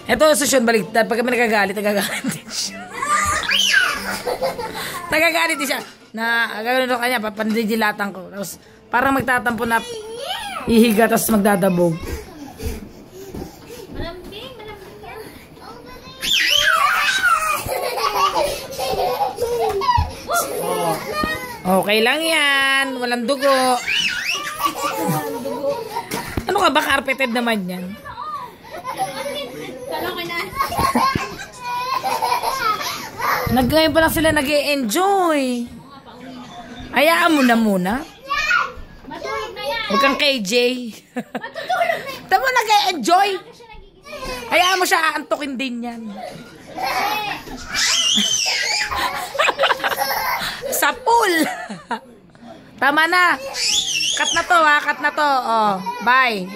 Ito, susyon, baliktad. Pag kami nagagalit din siya. Nagagalit din siya. Na, gagawin ko kanya, papandidilatan ko. Tapos, parang magtatampo na ihiga, tapos magdadabog. Malambing yan. Okay lang yan. Walang dugo. Ano ka ba? Carpeted naman yan. Ngayon pa lang sila nag-e-enjoy. Hayaan mo na muna. Matulog na yan. Huwag kang KJ. Matutulog na yan. Tama nag-e-enjoy. Hayaan mo siya, aantukin din yan. Sa pool. Tama na. Cut na to ha, cut na to. Oh, bye.